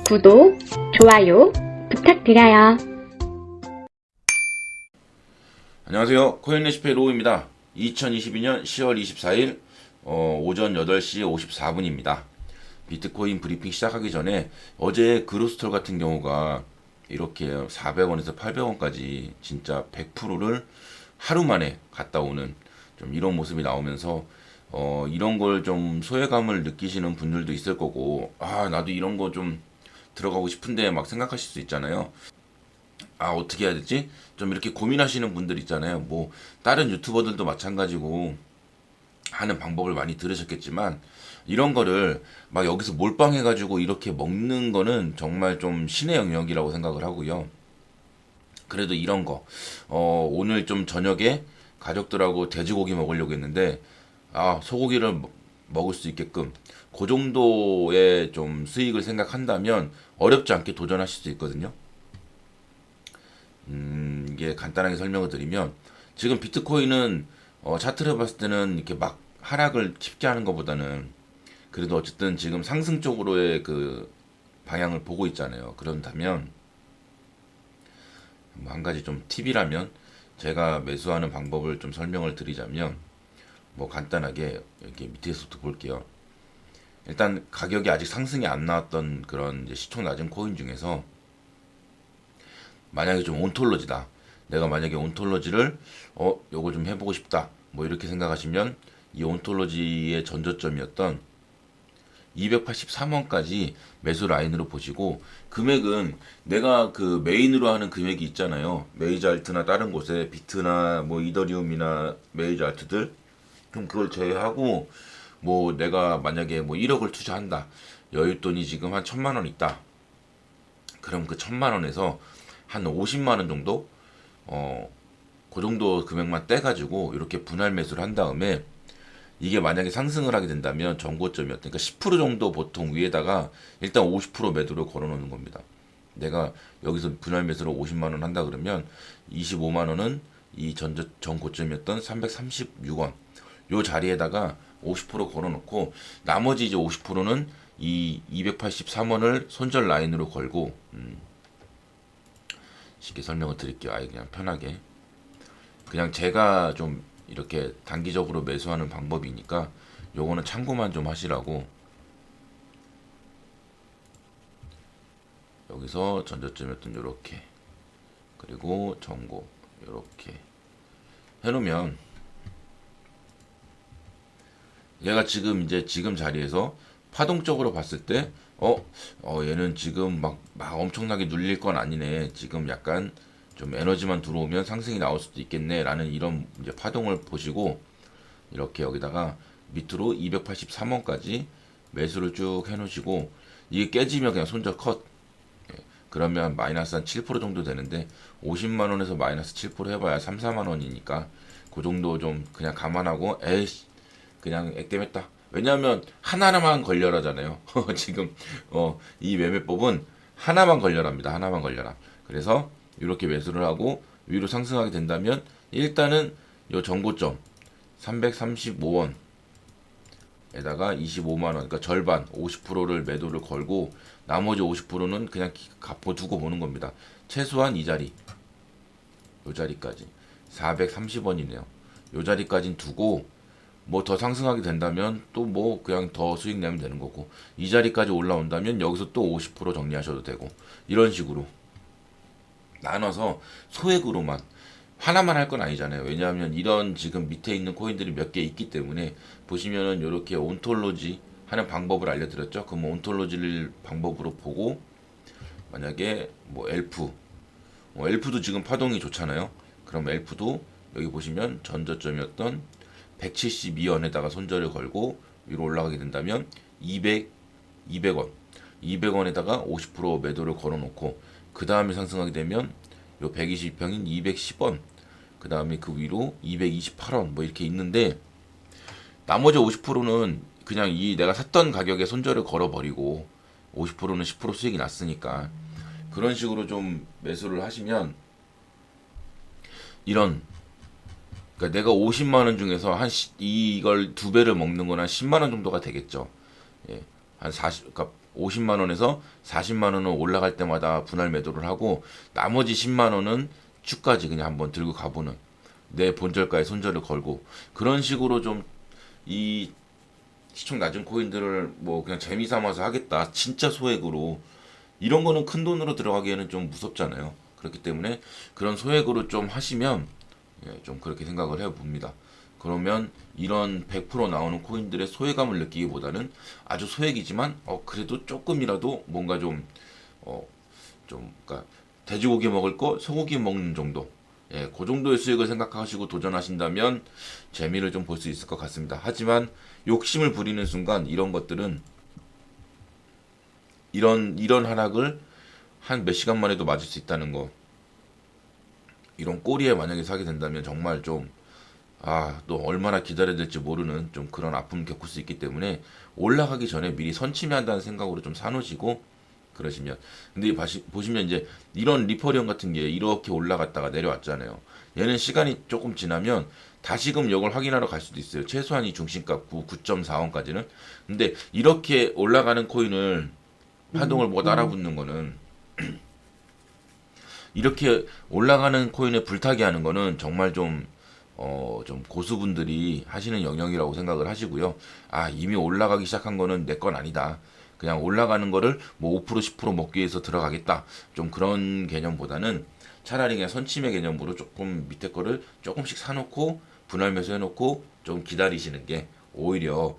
구독, 좋아요 부탁드려요. 안녕하세요. 코인레시피의 로우입니다. 2022년 10월 24일 오전 8시 54분입니다. 비트코인 브리핑 시작하기 전에 어제 그로스톨 같은 경우가 이렇게 400원에서 800원까지 진짜 100%를 하루 만에 갔다 오는 좀 이런 모습이 나오면서 이런 걸 좀 소외감을 느끼시는 분들도 있을 거고, 나도 이런 거 좀 들어가고 싶은데 막 생각하실 수 있잖아요. 어떻게 해야 되지? 좀 이렇게 고민하시는 분들 있잖아요. 뭐 다른 유튜버들도 마찬가지고 하는 방법을 많이 들으셨겠지만, 이런 거를 막 여기서 몰빵해가지고 이렇게 먹는 거는 정말 좀 신의 영역이라고 생각을 하고요. 그래도 이런 거 오늘 좀 저녁에 가족들하고 돼지고기 먹으려고 했는데, 소고기를 먹을 수 있게끔 그 정도의 좀 수익을 생각한다면 어렵지 않게 도전하실 수 있거든요. 이게 간단하게 설명을 드리면, 지금 비트코인은 차트를 봤을 때는 이렇게 막 하락을 쉽게 하는 것보다는 그래도 어쨌든 지금 상승 쪽으로의 그 방향을 보고 있잖아요. 그렇다면 뭐한 가지 좀 팁이라면, 제가 매수하는 방법을 좀 설명을 드리자면, 뭐 간단하게 이렇게 밑에서부터 볼게요. 일단 가격이 아직 상승이 안 나왔던 그런 이제 시총 낮은 코인 중에서 만약에 좀 온톨로지다, 내가 만약에 온톨로지를 요거 좀 해보고 싶다, 뭐 이렇게 생각하시면 이 온톨로지의 전저점이었던 283원까지 매수 라인으로 보시고, 금액은 내가 그 메인으로 하는 금액이 있잖아요. 메이저 알트나 다른 곳에 비트나 뭐 이더리움이나 메이저 알트들, 그럼 그걸 제외하고, 뭐 내가 만약에 뭐 1억을 투자한다, 여윳돈이 지금 한 1000만 원 있다, 그럼 그 1000만 원에서 한 50만 원 정도, 그 정도 금액만 떼가지고 이렇게 분할 매수를 한 다음에, 이게 만약에 상승을 하게 된다면 전고점이었던, 그러니까 10% 정도 보통 위에다가 일단 50% 매도를 걸어 놓는 겁니다. 내가 여기서 분할 매수로 50만 원 한다 그러면 25만 원은 이 전고점이었던 336원 요 자리에다가 50% 걸어 놓고, 나머지 이제 50%는 이 283원을 손절 라인으로 걸고, 쉽게 설명을 드릴게요. 그냥 편하게. 그냥 제가 좀 이렇게 단기적으로 매수하는 방법이니까 요거는 참고만 좀 하시라고. 여기서 전저점이었던 요렇게, 그리고 전고 요렇게 해놓으면, 얘가 지금 이제 지금 자리에서 파동적으로 봤을 때 얘는 지금 막 엄청나게 눌릴 건 아니네, 지금 약간 좀 에너지만 들어오면 상승이 나올 수도 있겠네 라는 이런 이제 파동을 보시고, 이렇게 여기다가 밑으로 283원까지 매수를 쭉 해놓으시고, 이게 깨지면 그냥 손절 컷. 그러면 마이너스 한 7% 정도 되는데, 50만원에서 마이너스 7% 해봐야 3, 4만원이니까 그 정도 좀 그냥 감안하고, 에이씨 그냥 액땜했다. 왜냐하면 하나만 걸려라잖아요. 지금 이 매매법은 하나만 걸려랍니다. 하나만 걸려라. 그래서 이렇게 매수를 하고 위로 상승하게 된다면, 일단은 요 정고점 335원에다가 25만 원, 그러니까 절반 50%를 매도를 걸고, 나머지 50%는 그냥 갚아 두고 보는 겁니다. 최소한 이 자리, 요 자리까지 430원이네요. 요 자리까지는 두고, 뭐 더 상승하게 된다면 또 뭐 그냥 더 수익 내면 되는 거고, 이 자리까지 올라온다면 여기서 또 50% 정리하셔도 되고, 이런 식으로 나눠서 소액으로만, 하나만 할 건 아니잖아요. 왜냐하면 이런 지금 밑에 있는 코인들이 몇 개 있기 때문에, 보시면은 이렇게 온톨로지 하는 방법을 알려드렸죠. 그럼 온톨로지를 방법으로 보고, 만약에 뭐 엘프도 지금 파동이 좋잖아요. 그럼 엘프도 여기 보시면 전저점이었던 172원에다가 손절을 걸고 위로 올라가게 된다면 200원 200원에다가 50% 매도를 걸어 놓고, 그 다음에 상승하게 되면 요 120평인 210원, 그 다음에 그 위로 228원 뭐 이렇게 있는데, 나머지 50%는 그냥 이 내가 샀던 가격에 손절을 걸어 버리고, 50%는 10% 수익이 났으니까 그런 식으로 좀 매수를 하시면, 이런, 그러니까 내가 50만 원 중에서 이걸 두 배를 먹는 건 한 10만 원 정도가 되겠죠. 예. 한 40, 그러니까 50만 원에서 40만 원은 올라갈 때마다 분할 매도를 하고 나머지 10만 원은 주까지 그냥 한번 들고 가보는 내 본절가에 손절을 걸고 그런 식으로 좀 이 시총 낮은 코인들을 뭐 그냥 재미 삼아서 하겠다 진짜 소액으로 이런 거는 큰 돈으로 들어가기에는 좀 무섭잖아요. 그렇기 때문에 그런 소액으로 좀 하시면 좀 그렇게 생각을 해봅니다. 그러면 이런 100% 나오는 코인들의 소외감을 느끼기보다는 아주 소액이지만 그래도 조금이라도 뭔가 그러니까 돼지고기 먹을 거 소고기 먹는 정도 그 정도의 수익을 생각하시고 도전하신다면 재미를 좀 볼 수 있을 것 같습니다. 하지만 욕심을 부리는 순간 이런 것들은 이런 하락을 한 몇 시간 만에도 맞을 수 있다는 거 이런 꼬리에 만약에 사게 된다면 정말 좀 또 얼마나 기다려야 될지 모르는 좀 그런 아픔을 겪을 수 있기 때문에 올라가기 전에 미리 선침해한다는 생각으로 좀 사놓으시고 그러시면 근데 보시면 이제 이런 리퍼리언 같은 게 이렇게 올라갔다가 내려왔잖아요. 얘는 시간이 조금 지나면 다시금 이걸 확인하러 갈 수도 있어요. 최소한 이 중심가 9.4원까지는. 근데 이렇게 올라가는 코인을 파동을 못 알아붙는 거는 이렇게 올라가는 코인에 불타게 하는 거는 정말 좀 고수분들이 하시는 영역이라고 생각을 하시고요. 이미 올라가기 시작한 거는 내 건 아니다. 그냥 올라가는 거를 뭐 5% 10% 먹기 위해서 들어가겠다. 좀 그런 개념보다는 차라리 그냥 선침의 개념으로 조금 밑에 거를 조금씩 사놓고 분할 매수해놓고 좀 기다리시는 게 오히려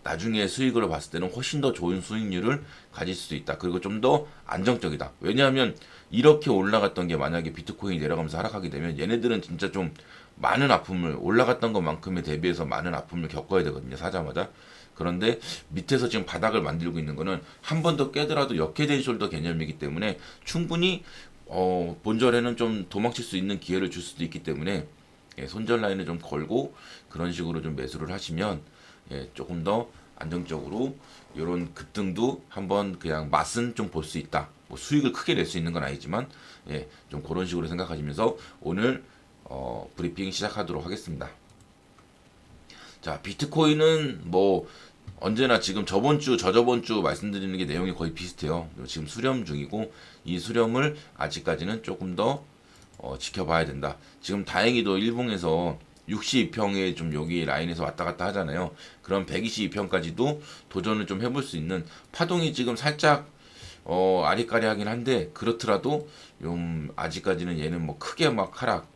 나중에 수익으로 봤을 때는 훨씬 더 좋은 수익률을 가질 수 있다. 그리고 좀 더 안정적이다. 왜냐하면 이렇게 올라갔던 게 만약에 비트코인이 내려가면서 하락하게 되면 얘네들은 진짜 좀 많은 아픔을 올라갔던 것만큼에 대비해서 많은 아픔을 겪어야 되거든요. 사자마자. 그런데 밑에서 지금 바닥을 만들고 있는 거는 한 번 더 깨더라도 역헤드 숄더 개념이기 때문에 충분히 본절에는 좀 도망칠 수 있는 기회를 줄 수도 있기 때문에 손절 라인을 좀 걸고 그런 식으로 좀 매수를 하시면 조금 더 안정적으로 이런 급등도 한번 그냥 맛은 좀 볼 수 있다. 뭐 수익을 크게 낼 수 있는 건 아니지만 좀 그런 식으로 생각하시면서 오늘 브리핑 시작하도록 하겠습니다. 자, 비트코인은 뭐 언제나 지금 저번 주, 저저번 주 말씀드리는 게 내용이 거의 비슷해요. 지금 수렴 중이고 이 수렴을 아직까지는 조금 더 지켜봐야 된다. 지금 다행히도 일봉에서 62평에 좀 여기 라인에서 왔다 갔다 하잖아요. 그럼 122평까지도 도전을 좀 해볼 수 있는 파동이 지금 살짝 아리까리하긴 한데 그렇더라도 좀 아직까지는 얘는 뭐 크게 막 하락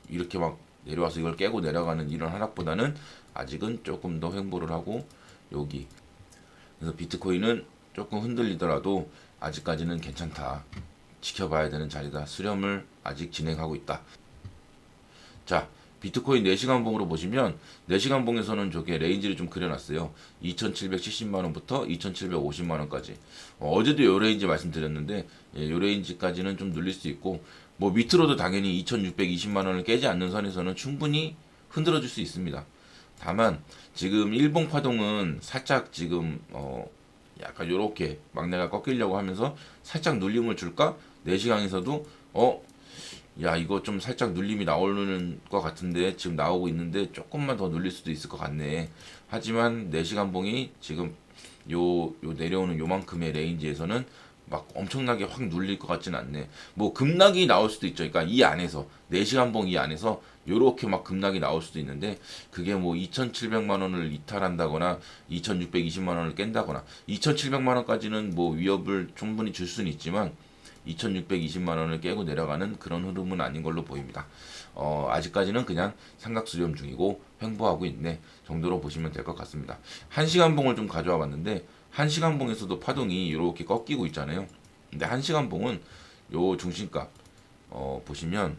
이렇게 막 내려와서 이걸 깨고 내려가는 이런 하락보다는 아직은 조금 더 횡보를 하고 여기 그래서 비트코인은 조금 흔들리더라도 아직까지는 괜찮다. 지켜봐야 되는 자리다. 수렴을 아직 진행하고 있다. 자, 비트코인 4시간 봉으로 보시면 4시간 봉에서는 저게 레인지를 좀 그려놨어요. 2,770만원부터 2,750만원까지. 어제도 요 레인지 말씀드렸는데 요 레인지까지는 좀 눌릴 수 있고 뭐 밑으로도 당연히 2,620만원을 깨지 않는 선에서는 충분히 흔들어줄 수 있습니다. 다만 지금 일봉 파동은 살짝 지금 약간 요렇게 막내가 꺾이려고 하면서 살짝 눌림을 줄까? 4시간에서도 야 이거 좀 살짝 눌림이 나오는 것 같은데 지금 나오고 있는데 조금만 더 눌릴 수도 있을 것 같네. 하지만 4시간 봉이 지금 요 내려오는 요만큼의 레인지에서는 막 엄청나게 확 눌릴 것 같지는 않네. 뭐 급락이 나올 수도 있죠. 그러니까 이 안에서 4시간 봉 이 안에서 요렇게 막 급락이 나올 수도 있는데 그게 뭐 2,700만 원을 이탈한다거나 2,620만 원을 깬다거나 2,700만 원까지는 뭐 위협을 충분히 줄 수는 있지만 2,620만 원을 깨고 내려가는 그런 흐름은 아닌 걸로 보입니다. 아직까지는 그냥 삼각 수렴 중이고 횡보하고 있네 정도로 보시면 될 것 같습니다. 1시간 봉을 좀 가져와 봤는데 1시간 봉에서도 파동이 이렇게 꺾이고 있잖아요. 근데 1시간 봉은 요 중심값 보시면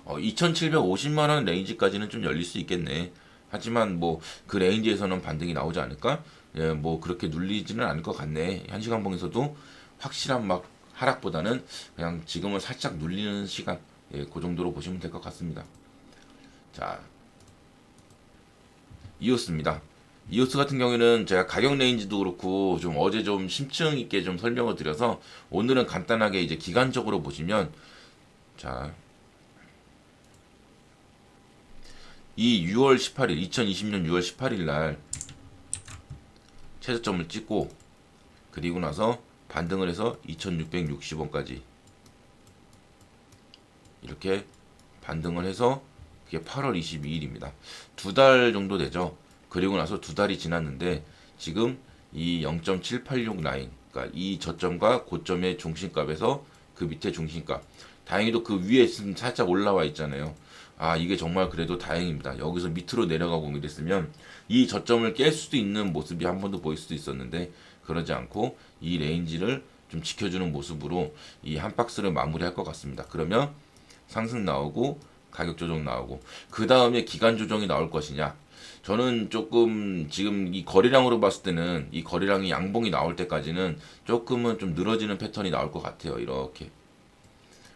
2,750만 원 레인지까지는 좀 열릴 수 있겠네. 하지만 뭐 그 레인지에서는 반등이 나오지 않을까? 뭐 그렇게 눌리지는 않을 것 같네. 1시간 봉에서도 확실한 막 하락보다는 그냥 지금은 살짝 눌리는 시간, 그 정도로 보시면 될 것 같습니다. 자, 이오스입니다. 이오스 같은 경우에는 제가 가격 레인지도 그렇고 좀 어제 좀 심층 있게 좀 설명을 드려서 오늘은 간단하게 이제 기간적으로 보시면 자 이 6월 18일 2020년 6월 18일 날 최저점을 찍고 그리고 나서 반등을 해서 2660원까지 이렇게 반등을 해서 그게 8월 22일입니다. 2달 정도 되죠. 그리고 나서 2달이 지났는데 지금 이 0.786 라인, 그러니까 이 저점과 고점의 중심값에서 그 밑에 중심값, 다행히도 그 위에 살짝 올라와 있잖아요. 아, 이게 정말 그래도 다행입니다. 여기서 밑으로 내려가고 이랬으면 이 저점을 깰 수도 있는 모습이 한 번 더 보일 수도 있었는데 그러지 않고 이 레인지를 좀 지켜주는 모습으로 이 한 박스를 마무리할 것 같습니다. 그러면 상승 나오고 가격 조정 나오고 그 다음에 기간 조정이 나올 것이냐, 저는 조금 지금 이 거래량으로 봤을 때는 이 거래량이 양봉이 나올 때까지는 조금은 좀 늘어지는 패턴이 나올 것 같아요. 이렇게.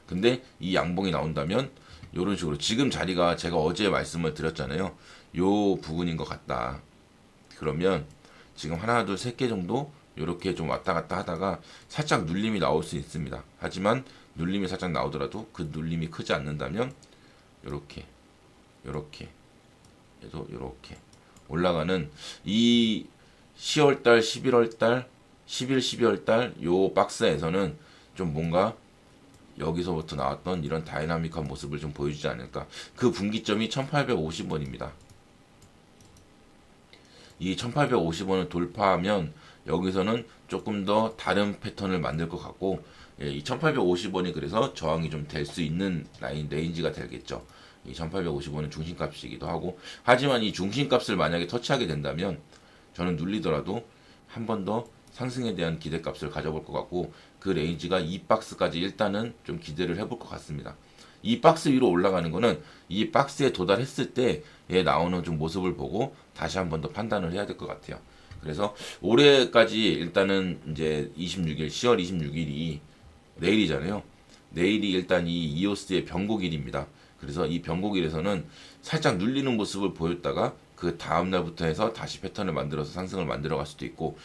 근데 이 양봉이 나온다면 이런 식으로 지금 자리가 제가 어제 말씀을 드렸잖아요. 요 부분인 것 같다. 그러면 지금 하나 둘 세 개 정도 이렇게 좀 왔다 갔다 하다가 살짝 눌림이 나올 수 있습니다. 하지만 눌림이 살짝 나오더라도 그 눌림이 크지 않는다면 요렇게 해서 요렇게 올라가는 이 10월달 11월달 11, 12월달 요 박스에서는 좀 뭔가 여기서부터 나왔던 이런 다이나믹한 모습을 좀 보여주지 않을까. 그 분기점이 1850원입니다. 이 1850원을 돌파하면 여기서는 조금 더 다른 패턴을 만들 것 같고, 예, 이 1850원이 그래서 저항이 좀 될 수 있는 라인 레인지가 되겠죠. 이 1850원은 중심값이기도 하고, 하지만 이 중심값을 만약에 터치하게 된다면 저는 눌리더라도 한 번 더 상승에 대한 기대값을 가져볼 것 같고, 그 레인지가 이 박스까지 일단은 좀 기대를 해볼 것 같습니다. 이 박스 위로 올라가는 거는 이 박스에 도달했을 때에 나오는 좀 모습을 보고 다시 한 번 더 판단을 해야 될 것 같아요. 그래서 올해까지 일단은 이제 26일, 10월 26일이 내일이잖아요. 내일이 일단 이 이오스의 변곡일입니다. 그래서 이 변곡일에서는 살짝 눌리는 모습을 보였다가 그 다음 날부터 해서 다시 패턴을 만들어서 상승을 만들어 갈 수도 있고,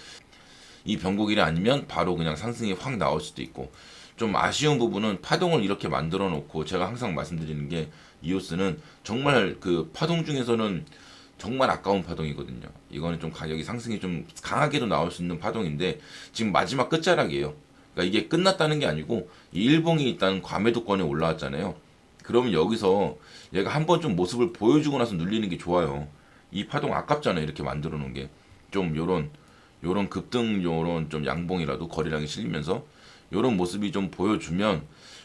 이 변곡일이 아니면 바로 그냥 상승이 확 나올 수도 있고, 좀 아쉬운 부분은 파동을 이렇게 만들어 놓고 제가 항상 말씀드리는 게 이오스는 정말 그 파동 중에서는 정말 아까운 파동이거든요. 이거는 좀 가격이 상승이 좀 강하게도 나올 수 있는 파동인데 지금 마지막 끝자락이에요. 그러니까 이게 끝났다는 게 아니고 이 일봉이 일단 과매도권에 올라왔잖아요. 그러면 여기서 얘가 한번 좀 모습을 보여주고 나서 눌리는 게 좋아요. 이 파동 아깝잖아요. 이렇게 만들어 놓은 게. 좀 요런 급등 요런 좀 양봉이라도 거래량이 실리면서 요런 모습이 좀 보여주면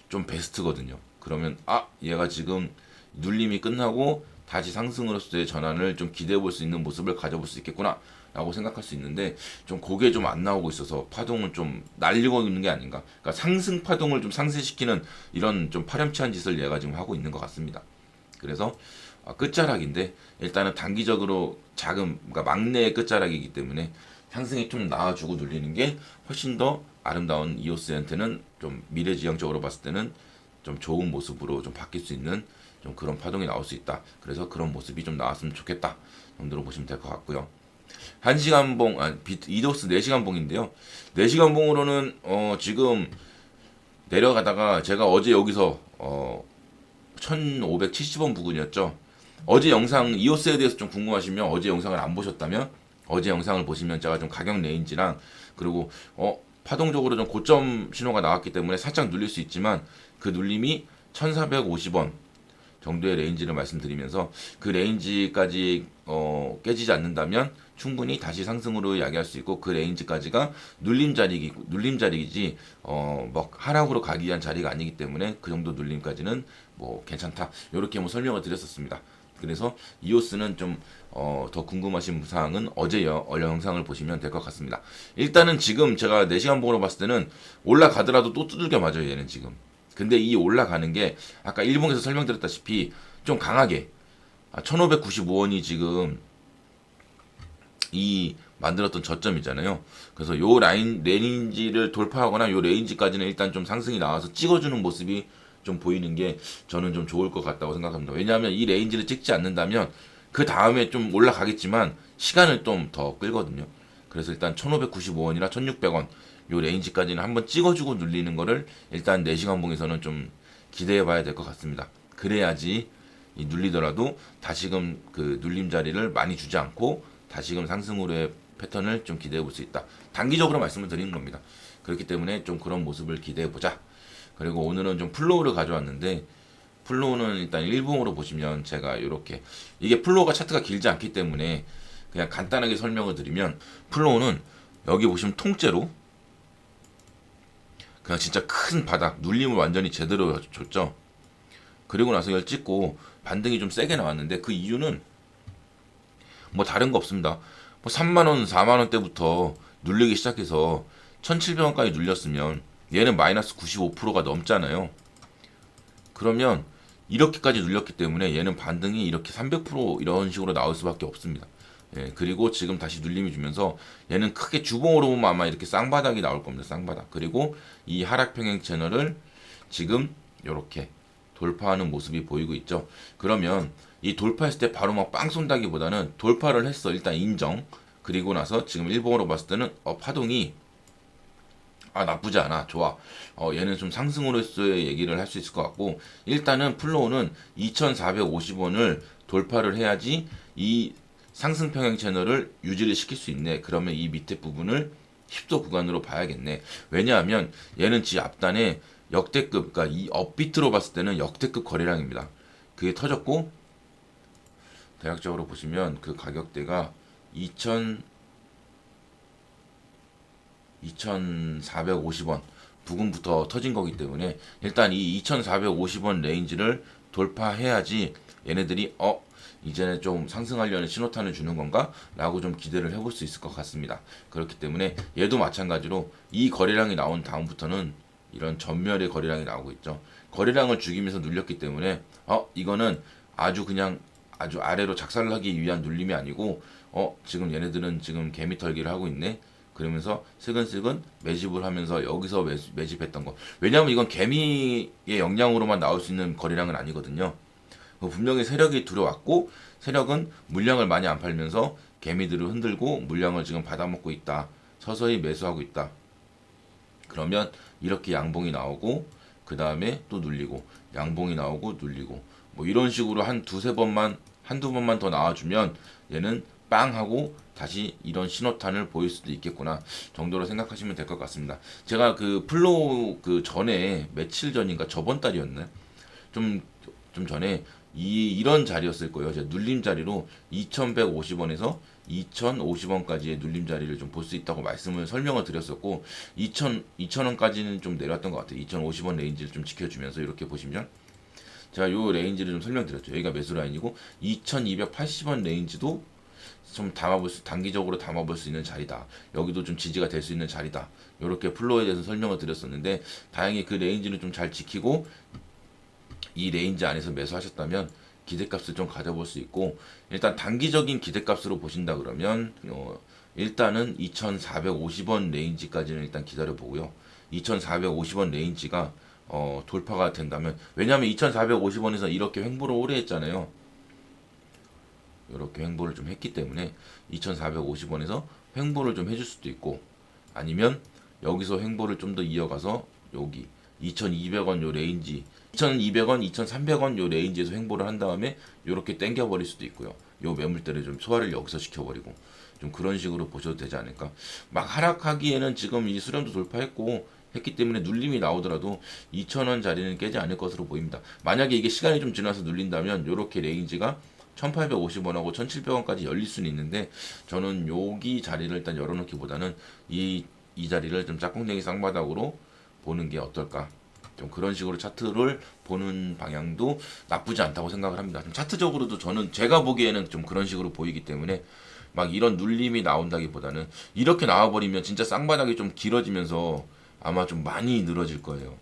좀 베스트거든요. 그러면 아, 얘가 지금 눌림이 끝나고 다시 상승으로서의 전환을 좀 기대해 볼 수 있는 모습을 가져볼 수 있겠구나 라고 생각할 수 있는데, 좀 그게 좀 안 나오고 있어서 파동을 좀 날리고 있는 게 아닌가. 그러니까 상승 파동을 좀 상쇄시키는 이런 좀 파렴치한 짓을 얘가 지금 하고 있는 것 같습니다. 그래서 끝자락인데 일단은 단기적으로 작은, 그러니까 막내의 끝자락이기 때문에 상승이 좀 나와주고 눌리는 게 훨씬 더 아름다운 이오스한테는 좀 미래지향적으로 봤을 때는 좀 좋은 모습으로 좀 바뀔 수 있는 좀 그런 파동이 나올 수 있다. 그래서 그런 모습이 좀 나왔으면 좋겠다 정도로 보시면 될 것 같고요. 1시간 봉, 이도스 4시간 봉인데요. 4시간 봉으로는 지금 내려가다가 제가 어제 여기서 1570원 부근이었죠. 어제 영상 이오스에 대해서 좀 궁금하시면 어제 영상을 안 보셨다면 어제 영상을 보시면 제가 좀 가격 레인지랑 그리고 파동적으로 좀 고점 신호가 나왔기 때문에 살짝 눌릴 수 있지만 그 눌림이 1450원 정도의 레인지를 말씀드리면서 그 레인지까지 깨지지 않는다면 충분히 다시 상승으로 야기할 수 있고, 그 레인지까지가 눌림자리이지 뭐 하락으로 가기 위한 자리가 아니기 때문에 그 정도 눌림까지는 뭐 괜찮다, 이렇게 뭐 설명을 드렸었습니다. 그래서 이오스는 좀 더 궁금하신 사항은 어제 영상을 보시면 될 것 같습니다. 일단은 지금 제가 4시간 봉으로 봤을 때는 올라가더라도 또 두들겨 맞아요, 얘는 지금. 근데 이 올라가는 게 아까 일봉에서 설명드렸다시피 좀 강하게 1595원이 지금 이 만들었던 저점이잖아요. 그래서 요 레인지를 돌파하거나 요 레인지까지는 일단 좀 상승이 나와서 찍어주는 모습이 좀 보이는 게 저는 좀 좋을 것 같다고 생각합니다. 왜냐하면 이 레인지를 찍지 않는다면 그 다음에 좀 올라가겠지만 시간을 좀 더 끌거든요. 그래서 일단 1595원이나 1600원 요 레인지까지는 한번 찍어주고 눌리는 거를 일단 4시간 봉에서는 좀 기대해 봐야 될 것 같습니다. 그래야지 이 눌리더라도 다시금 그 눌림 자리를 많이 주지 않고 다시금 상승으로의 패턴을 좀 기대해 볼 수 있다. 단기적으로 말씀을 드리는 겁니다. 그렇기 때문에 좀 그런 모습을 기대해 보자. 그리고 오늘은 좀 플로우를 가져왔는데 플로우는 일단 일봉으로 보시면 제가 이렇게 이게 플로우가 차트가 길지 않기 때문에 그냥 간단하게 설명을 드리면 플로우는 여기 보시면 통째로 그냥 진짜 큰 바닥 눌림을 완전히 제대로 줬죠. 그리고 나서 이걸 찍고 반등이 좀 세게 나왔는데 그 이유는 뭐 다른 거 없습니다. 뭐 3만원, 4만원 대부터 눌리기 시작해서 1700원까지 눌렸으면 얘는 마이너스 95%가 넘잖아요. 그러면 이렇게까지 눌렸기 때문에 얘는 반등이 이렇게 300% 이런 식으로 나올 수밖에 없습니다. 예, 그리고 지금 다시 눌림이 주면서 얘는 크게 주봉으로 보면 아마 이렇게 쌍바닥이 나올 겁니다. 쌍바닥. 그리고 이 하락 평행 채널을 지금 이렇게 돌파하는 모습이 보이고 있죠. 그러면 이 돌파했을 때 바로 막 빵 쏜다기보다는 돌파를 했어. 일단 인정. 그리고 나서 지금 일봉으로 봤을 때는 파동이 나쁘지 않아. 좋아. 얘는 좀 상승으로서의 얘기를 할 수 있을 것 같고 일단은 플로우는 2450원을 돌파를 해야지 이 상승 평행 채널을 유지를 시킬 수 있네. 그러면 이 밑에 부분을 10도 구간으로 봐야겠네. 왜냐하면 얘는 지 앞단에 역대급, 그러니까 이 업비트로 봤을 때는 역대급 거래량입니다. 그게 터졌고 대략적으로 보시면 그 가격대가 2450원 부근부터 터진 거기 때문에 일단 이 2450원 레인지를 돌파해야지 얘네들이 이제는 좀 상승하려는 신호탄을 주는 건가? 라고 좀 기대를 해볼 수 있을 것 같습니다. 그렇기 때문에 얘도 마찬가지로 이 거래량이 나온 다음부터는 이런 전멸의 거래량이 나오고 있죠. 거래량을 죽이면서 눌렸기 때문에 이거는 아주 그냥 아주 아래로 작살나기 위한 눌림이 아니고 지금 얘네들은 지금 개미털기를 하고 있네. 그러면서 슬근슬근 매집을 하면서 여기서 매집했던 거. 왜냐하면 이건 개미의 역량으로만 나올 수 있는 거래량은 아니거든요. 분명히 세력이 들어왔고 세력은 물량을 많이 안 팔면서 개미들을 흔들고 물량을 지금 받아먹고 있다. 서서히 매수하고 있다. 그러면 이렇게 양봉이 나오고 그 다음에 또 눌리고 양봉이 나오고 눌리고 뭐 이런 식으로 한두 번만 더 나와주면 얘는 빵 하고 다시 이런 신호탄을 보일 수도 있겠구나 정도로 생각하시면 될 것 같습니다. 제가 그 플로우 그 전에 며칠 전인가 저번 달이었나요? 좀 전에 이런 자리였을 거예요. 제가 눌림 자리로 2150원에서 2050원까지의 눌림 자리를 좀 볼 수 있다고 설명을 드렸었고 2000원까지는 좀 내려왔던 것 같아요. 2050원 레인지를 좀 지켜주면서 이렇게 보시면 제가 요 레인지를 좀 설명드렸죠. 여기가 매수 라인이고 2280원 레인지도 좀 단기적으로 담아볼 수 있는 자리다. 여기도 좀 지지가 될 수 있는 자리다. 이렇게 플로우에 대해서 설명을 드렸었는데 다행히 그 레인지는 좀 잘 지키고 이 레인지 안에서 매수하셨다면 기대값을 좀 가져볼 수 있고 일단 단기적인 기대값으로 보신다 그러면 일단은 2450원 레인지까지는 일단 기다려 보고요. 2450원 레인지가 돌파가 된다면 왜냐하면 2450원에서 이렇게 횡보를 오래 했잖아요. 이렇게 횡보를 좀 했기 때문에 2450원에서 횡보를 좀 해줄 수도 있고 아니면 여기서 횡보를 좀 더 이어가서 여기 2200원 요 레인지 2200원, 2300원 요 레인지에서 횡보를 한 다음에 이렇게 땡겨버릴 수도 있고요. 요 매물대를 좀 소화를 여기서 시켜버리고 좀 그런 식으로 보셔도 되지 않을까. 막 하락하기에는 지금 이 수렴도 돌파했고 했기 때문에 눌림이 나오더라도 2000원 자리는 깨지 않을 것으로 보입니다. 만약에 이게 시간이 좀 지나서 눌린다면 요렇게 레인지가 1850원하고 1700원까지 열릴 수는 있는데 저는 여기 자리를 일단 열어놓기보다는 이 자리를 좀 짝꿍댕이 쌍바닥으로 보는 게 어떨까. 좀 그런 식으로 차트를 보는 방향도 나쁘지 않다고 생각을 합니다. 좀 차트적으로도 저는 제가 보기에는 좀 그런 식으로 보이기 때문에 막 이런 눌림이 나온다기보다는 이렇게 나와버리면 진짜 쌍바닥이 좀 길어지면서 아마 좀 많이 늘어질 거예요.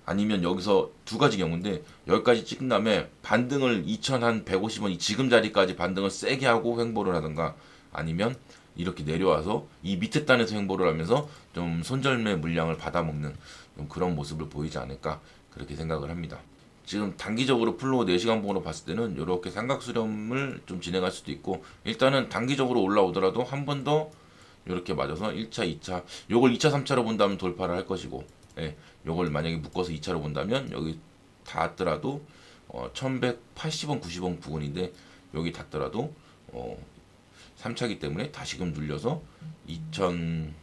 아니면 여기서 두 가지 경우인데 여기까지 찍은 다음에 반등을 2150원 지금 자리까지 반등을 세게 하고 횡보를 하던가 아니면 이렇게 내려와서 이 밑에 단에서 횡보를 하면서 좀 손절매 물량을 받아먹는 좀 그런 모습을 보이지 않을까 그렇게 생각을 합니다. 지금 단기적으로 플로우 4시간 봉으로 봤을 때는 이렇게 삼각 수렴을 좀 진행할 수도 있고 일단은 단기적으로 올라오더라도 한 번 더 이렇게 맞아서 1차, 2차 요걸 2차, 3차로 본다면 돌파를 할 것이고 요걸 만약에 묶어서 2차로 본다면 여기 닿았더라도 1180원, 90원 부근인데 여기 닿더라도 3차기 때문에 다시금 눌려서 2100원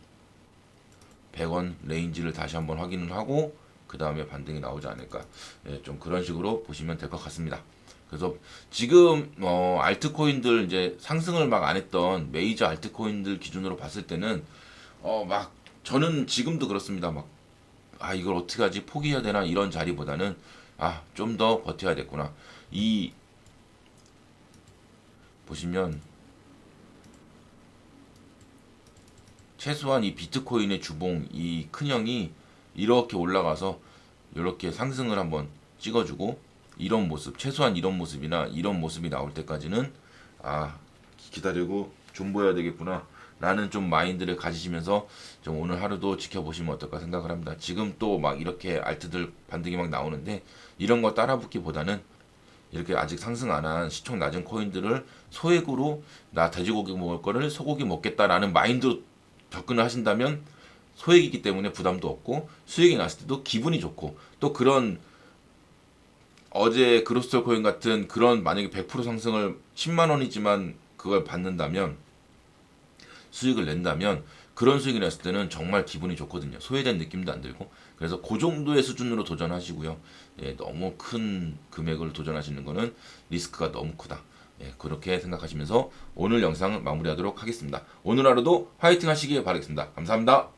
레인지를 다시 한번 확인을 하고 그 다음에 반등이 나오지 않을까. 예, 좀 그런 식으로 보시면 될 것 같습니다. 그래서 지금 알트코인들 이제 상승을 막 안 했던 메이저 알트코인들 기준으로 봤을 때는 막 저는 지금도 그렇습니다. 막 이걸 어떻게 하지? 포기해야 되나? 이런 자리보다는 좀 더 버텨야겠구나. 이 보시면 최소한 이 비트코인의 주봉 이 큰형이 이렇게 올라가서 이렇게 상승을 한번 찍어주고 이런 모습, 최소한 이런 모습이나 이런 모습이 나올 때까지는 기다리고 존버해야 되겠구나 라는 좀 마인드를 가지시면서 좀 오늘 하루도 지켜보시면 어떨까 생각을 합니다. 지금 또 막 이렇게 알트들 반등이 막 나오는데 이런 거 따라붙기보다는 이렇게 아직 상승 안 한 시총 낮은 코인들을 소액으로 나 돼지고기 먹을 거를 소고기 먹겠다라는 마인드로 접근을 하신다면 소액이기 때문에 부담도 없고 수익이 났을 때도 기분이 좋고 또 그런 어제 그로스터 코인 같은 그런 만약에 100% 상승을 10만 원이지만 그걸 받는다면 수익을 낸다면 그런 수익이 났을 때는 정말 기분이 좋거든요. 소외된 느낌도 안 들고. 그래서 그 정도의 수준으로 도전하시고요. 예, 너무 큰 금액을 도전하시는 거는 리스크가 너무 크다. 예, 그렇게 생각하시면서 오늘 영상을 마무리하도록 하겠습니다. 오늘 하루도 화이팅 하시길 바라겠습니다. 감사합니다.